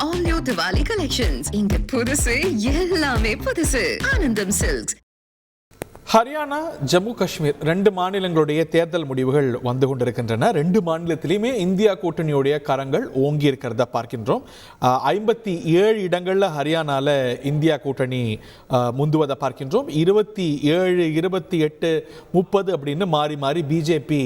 all new Diwali collections. இங்க புதுசு எல்லாமே புதுசு. ஆனந்தம் சில்க்ஸ். ஹரியானா, ஜம்மு காஷ்மீர் 2 மாநிலங்களுடைய தேர்தல் முடிவுகள் வந்து கொண்டிருக்கின்றன. 2 மாநிலத்திலையுமே இந்தியா கூட்டணியுடைய கரங்கள் ஓங்கி இருக்கிறத பார்க்கின்றோம். 57 இடங்களில் ஹரியானாவில் இந்தியா கூட்டணி முந்துவதை பார்க்கின்றோம். 27, 28, 30 அப்படின்னு மாறி மாறி பிஜேபி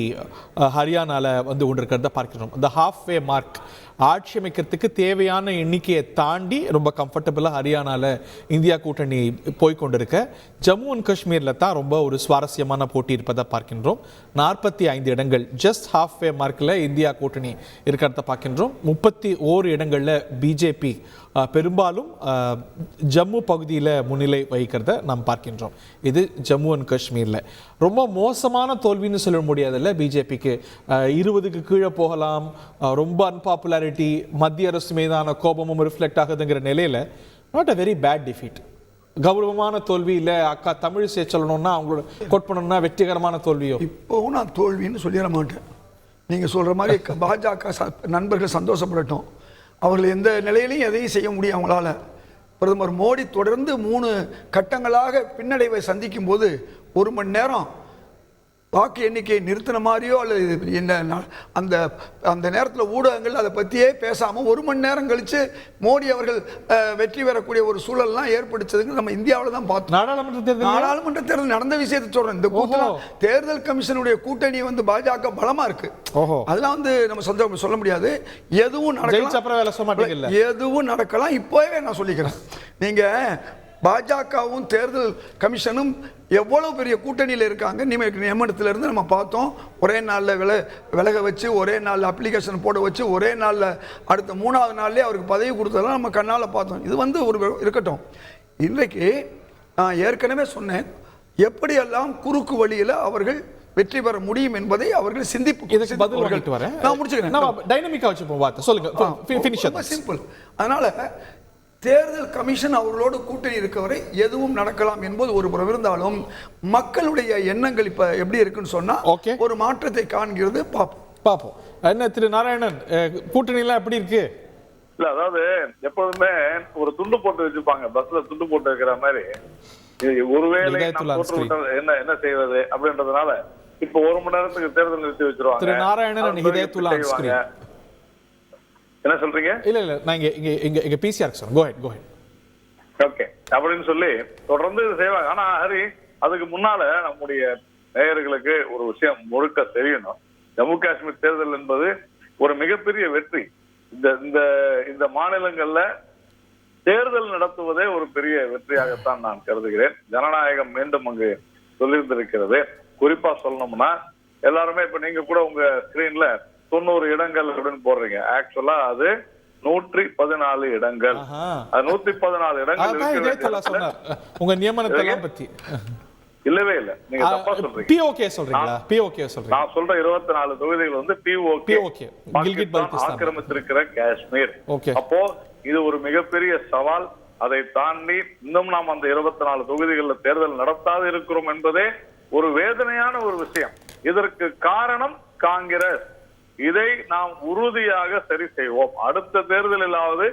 ஹரியானாவில் வந்து கொண்டிருக்கிறத பார்க்கின்றோம். இந்த ஹாஃப்வே மார்க் ஆட்சி அமைக்கிறதுக்கு தேவையான எண்ணிக்கையை தாண்டி ரொம்ப கம்ஃபர்டபுளாக ஹரியானாவில் இந்தியா கூட்டணி போய்கொண்டிருக்க, ஜம்மு அண்ட் காஷ்மீரில் தான் ரொம்ப ஒரு சுவாரஸ்யமான போட்டி இருப்பதை பார்க்கின்றோம். 45 இடங்கள் ஜஸ்ட் ஹாஃப்வே மார்க்கில் இந்தியா கூட்டணி இருக்கிறத பார்க்கின்றோம். 31 இடங்களில் பிஜேபி பெரும்பாலும் ஜம்மு பகுதியில் முன்னிலை வகிக்கிறத நாம் பார்க்கின்றோம். இது ஜம்மு அண்ட் காஷ்மீரில் ரொம்ப மோசமான தோல்வின்னு சொல்ல முடியாதுல்ல பிஜேபிக்கு. 20க்கு கீழே போகலாம், ரொம்ப அன்பாப்புலாரிட்டி, மத்திய அரசு மீதான கோபமும் ரிஃப்ளெக்ட் ஆகுதுங்கிற நிலையில் not a very bad defeat. கௌரவமான தோல்வி இல்லை. அக்கா தமிழிசை சொல்லணும்னா அவங்களோட கோட் பண்ணணும்னா வெற்றிகரமான தோல்வியோ? இப்போவும் நான் தோல்வின்னு சொல்லிட மாட்டேன். நீங்கள் சொல்கிற மாதிரி பாஜக நண்பர்கள் சந்தோஷப்படட்டும். அவர்கள் எந்த நிலையிலையும் எதையும் செய்ய முடியும் அவங்களால. பிரதமர் மோடி தொடர்ந்து 3 கட்டங்களாக பின்னடைவை சந்திக்கும் போது 1 மணி நேரம் வாக்கு எண்ணிக்கையை நிறுத்தின மாதிரியோ அல்லது என்ன அந்த அந்த நேரத்தில் ஊடகங்கள் அதை பற்றியே பேசாமல் 1 மணி நேரம் கழித்து மோடி அவர்கள் வெற்றி பெறக்கூடிய ஒரு சூழல்லாம் ஏற்படுத்ததுங்க நம்ம இந்தியாவில் தான் பார்த்தோம். நாடாளுமன்ற தேர்தல் நடந்த விஷயத்தை சொல்கிறேன். இந்த கூட்டம் தேர்தல் கமிஷனுடைய கூட்டணி வந்து பாஜக பலமாக இருக்கு. அதெல்லாம் வந்து நம்ம சொல்ல முடியாது. எதுவும் நடக்கலாம், எதுவும் நடக்கலாம். இப்போவே நான் சொல்லிக்கிறேன். நீங்கள் பாஜகவும் தேர்தல் கமிஷனும் எவ்வளோ பெரிய கூட்டணியில் இருக்காங்க. நியமனத்திலிருந்து நம்ம பார்த்தோம். ஒரே நாளில் விலக வச்சு, ஒரே நாளில் அப்ளிகேஷன் போட வச்சு, ஒரே நாளில் அடுத்த 3ஆவது நாள்லேயே அவருக்கு பதவி கொடுத்ததெல்லாம் நம்ம கண்ணால் பார்த்தோம். இது வந்து ஒரு இருக்கட்டும். இன்றைக்கு நான் ஏற்கனவே சொன்னேன், எப்படியெல்லாம் குறுக்கு வழியில் அவர்கள் வெற்றி பெற முடியும் என்பதை அவர்கள் சிந்திப்பு. நான் முடிச்சுக்கிறேன். சிம்பிள். அதனால தேர்தல் கமிஷன் அவர்களோடு கூட்டணி இருக்கவரை எதுவும் நடக்கலாம் என்பது ஒரு புறம் இருந்தாலும், மக்களுடைய எண்ணங்கள் இப்ப எப்படி இருக்குன்னு சொன்னா ஒரு மாற்றத்தை காண்கிறது. பாப்போம். என்ன திரு நாராயணன், கூட்டணி எல்லாம் எப்படி இருக்கு? இல்ல, அதாவது எப்போதுமே ஒரு துண்டு போட்டு வச்சிருப்பாங்க, பஸ்ல துண்டு போட்டு வைக்கிற மாதிரி. ஒருவேளை என்ன என்ன செய்வது அப்படின்றதுனால இப்ப 1 மணி நேரத்துக்கு தேர்தல் நிறுத்தி வச்சிருவாங்க. திரு நாராயணன் என்ன சொல்றீங்க? இல்ல இல்ல, நான் இங்க பிசிஆர் சார், கோ ஹெட். ஓகே, அப்படின்னு சொல்லி தொடர்ந்து இது செய்வாங்க. ஆனா ஹரி, அதுக்கு முன்னால நம்முடைய நேயர்களுக்கு ஒரு விஷயம் முழுக்க தெரியணும். ஜம்மு காஷ்மீர் தேர்தல் என்பது ஒரு மிகப்பெரிய வெற்றி. இந்த மாநிலங்கள்ல தேர்தல் நடத்துவதே ஒரு பெரிய வெற்றியாகத்தான் நான் கருதுகிறேன். ஜனநாயகம் மீண்டும் அங்கு சொல்லியிருந்திருக்கிறது. குறிப்பா சொல்லணும்னா, எல்லாருமே இப்ப நீங்க கூட உங்க ஸ்கிரீன்ல 90 இடங்கள் அப்படின்னு போடுறீங்க. ஆக்சுவலா அது 114 இடங்கள். 114 இடங்கள் உங்க நியமனத்தை பத்தி இல்லவே இல்ல. நீங்க தப்பா சொல்றீங்க. பிஓகே சொல்றீங்களா? பிஓகே சொல்றீங்க. நான் சொல்ற 24 தொகுதிகள் வந்து பிஓகே ஆக்கிரமித்திருக்கிற காஷ்மீர். அப்போ இது ஒரு மிகப்பெரிய சவால். அதை தாண்டி இன்னும் நாம் அந்த 24 தொகுதிகளில் தேர்தல் நடத்தாது இருக்கிறோம் என்பதே ஒரு வேதனையான ஒரு விஷயம். இதற்கு காரணம் காங்கிரஸ். இதை நாம் உறுதியாக சரி செய்வோம். அடுத்த தேர்தலிலாவது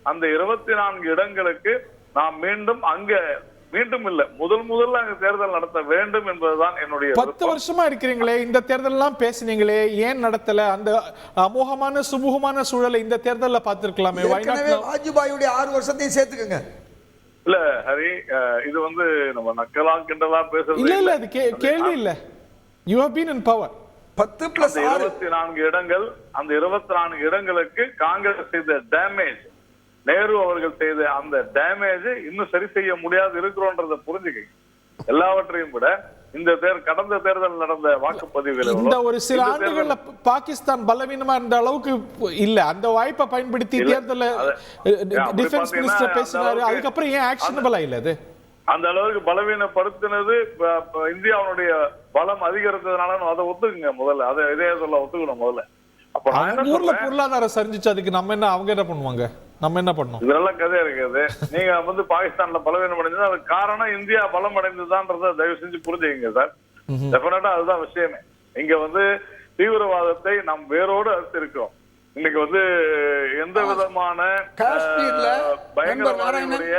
அந்த 24 இடங்களுக்கு நாம் மீண்டும் இல்ல முதல்ல அங்க தேர்தல் நடத்த வேண்டும் என்பதுதான் என்னுடைய. 10 வருஷமா இருக்கிறீங்களே, இந்த தேர்தல் எல்லாம் பேசுனீங்களே, ஏன் நடத்தல? அந்த அமோகமான சுமூகமான சூழலை இந்த தேர்தலில் பார்த்திருக்கலாமே. வாஜ்பாயுடைய 6 வருஷத்தையும் சேர்த்துக்கங்க. இல்ல ஹரி, இது வந்து நம்ம நக்கலா கிண்டலா பேசுறது இல்ல. அது கேள்வி இல்ல. You have been in power. 24 இடங்கள், அந்த 24 இடங்களுக்கு காங்கிரஸ் செய்த டேமேஜ், நேரு அவர்கள் செய்த அந்த டேமேஜ் இன்னும் சரி செய்ய முடியாது இருக்கிறோன்றத புரிஞ்சுக்க. எல்லாவற்றையும் விட இந்த கடந்த தேர்தல் நடந்த வாக்குப்பதிவுகள் இந்த ஒரு சில ஆண்டுகள்ல பாகிஸ்தான் பலவீனமா இருந்த அளவுக்கு இல்ல. அந்த வாய்ப்பை பயன்படுத்தி தேர்தல் டிஃபென்ஸ் மினிஸ்டர் பேசினாரு. அதுக்கப்புறம் ஏன் ஆக்ஷனபிளா இல்ல? அது அந்த அளவுக்கு பலவீனப்படுத்தினது இந்தியாவுடைய பலம் அதிகரித்ததுனால அதை ஒத்துக்குங்க. முதல்ல அதை இதே சொல்ல ஒத்துக்கணும் முதல்ல. அப்ப ஊர்ல பொருளாதாரம் சரிஞ்சிச்சு, அதுக்கு நம்ம என்ன, அவங்க என்ன பண்ணுவாங்க, நம்ம என்ன பண்ணோம்? இதெல்லாம் கதை இருக்குது. நீங்க வந்து பாகிஸ்தான்ல பலவீனம் அடைஞ்சது, அதுக்கு காரணம் இந்தியா பலம் அடைந்ததுதான்றத தயவு செஞ்சு புரிஞ்சுக்கங்க சார். டெஃபினட்டா அதுதான் விஷயமே. இங்க வந்து தீவிரவாதத்தை நாம் வேரோடு அறுத்து இருக்கிறோம். இன்னைக்கு வந்து எந்த விதமான காஷ்மீர்ல பயங்கரவாதிகளுடைய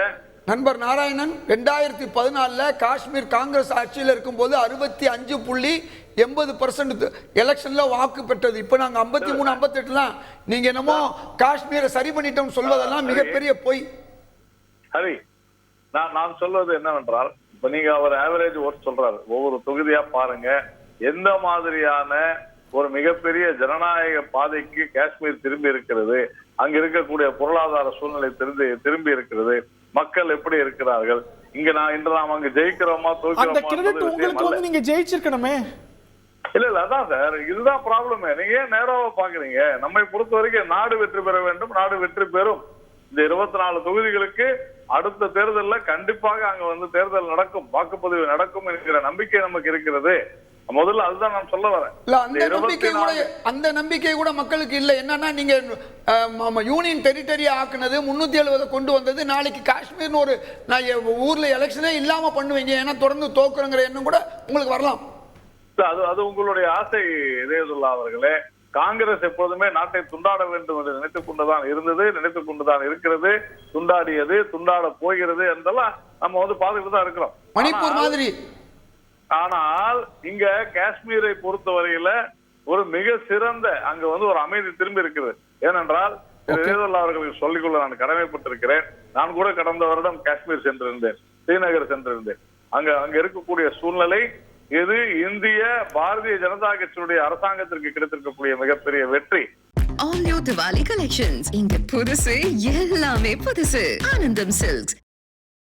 நண்பர் நாராயணன் 2014 காஷ்மீர் காங்கிரஸ் ஆட்சியில் இருக்கும்போது 65.80% எலெக்ஷன்ல வாக்கு பெற்றது. இப்ப நாங்க 53 58 நீங்க என்னமோ காஷ்மீரை சரி பண்ணிட்டோம் சொல்வதெல்லாம் மிகப்பெரிய பொய். ஹரி, நான் சொல்வது என்னவென்றால், இப்ப நீங்க அவர் ஆவரேஜ் ஓட் சொல்றாரு, ஒவ்வொரு தொகுதியா பாருங்க எந்த மாதிரியான ஒரு மிகப்பெரிய ஜனநாயக பாதைக்கு காஷ்மீர் திரும்பி இருக்கிறது, அங்க இருக்கக்கூடிய பொருளாதார சூழ்நிலை திரும்பி இருக்கிறது, மக்கள் எப்படி இருக்கிறார்கள், இன்று நாம் அங்க ஜெயிக்கிறோமா தோற்கிறோமா, நீங்க ஜெயிச்சிருக்கணுமே. இல்ல அதான் சார், இதுதான் ப்ராப்ளமே. நீங்க ஏன் நேராவா பாக்குறீங்க? நம்மை பொறுத்த வரைக்கும் நாடு வெற்றி பெற வேண்டும், நாடு வெற்றி பெறும். இந்த 24 தொகுதிகளுக்கு அடுத்த தேர்தல்ல கண்டிப்பாக அங்க வந்து தேர்தல் நடக்கும், வாக்குப்பதிவு நடக்கும் என்கிற நம்பிக்கை நமக்கு இருக்கிறது. முதல்ல அதுதான் நான் சொல்ல வரேன். அந்த நம்பிக்கை கூட மக்களுக்கு இல்ல. என்னன்னா நீங்க யூனியன் டெரிட்டரி ஆக்குனது 370 கொண்டு வந்தது, நாளைக்கு காஷ்மீர்னு ஒரு ஊர்ல எலெக்ஷனே இல்லாம பண்ணுவீங்க, ஏன்னா தொடர்ந்து தோக்குறங்கிற எண்ணம் கூட உங்களுக்கு வரலாம். அது உங்களுடைய ஆசை இதயதுல்லா அவர்களே. காங்கிரஸ் எப்போதுமே நாட்டை துண்டாட வேண்டும் என்று நினைத்துக் கொண்டுதான் இருந்தது, நினைத்துக் கொண்டுதான் இருக்கிறது, துண்டாடியது, துண்டாட போகிறது என்றெல்லாம் நம்ம வந்து பார்த்துட்டு தான் இருக்கிறோம். மணிப்பூர் மாதிரி. ஆனால் இங்க காஷ்மீரை பொறுத்தவரையில ஒரு மிக சிறந்த அங்க வந்து ஒரு அமைதி திரும்பி இருக்கிறது. ஏனென்றால் இதயதுல்லா அவர்களுக்கு சொல்லிக்கொள்ள நான் கடமைப்பட்டிருக்கிறேன். நான் கூட கடந்த வருடம் காஷ்மீர் சென்றிருந்தேன், ஸ்ரீநகர் சென்றிருந்தேன். அங்க இருக்கக்கூடிய சூழ்நிலை இது இந்திய பாரதிய ஜனதா கட்சியுடைய அரசாங்கத்திற்கு கிடைத்திருக்கக்கூடிய மிகப்பெரிய வெற்றி. All new Diwali collections. இங்க புதுசு எல்லாமே புதுசு. ஆனந்தம் சில்க்ஸ்.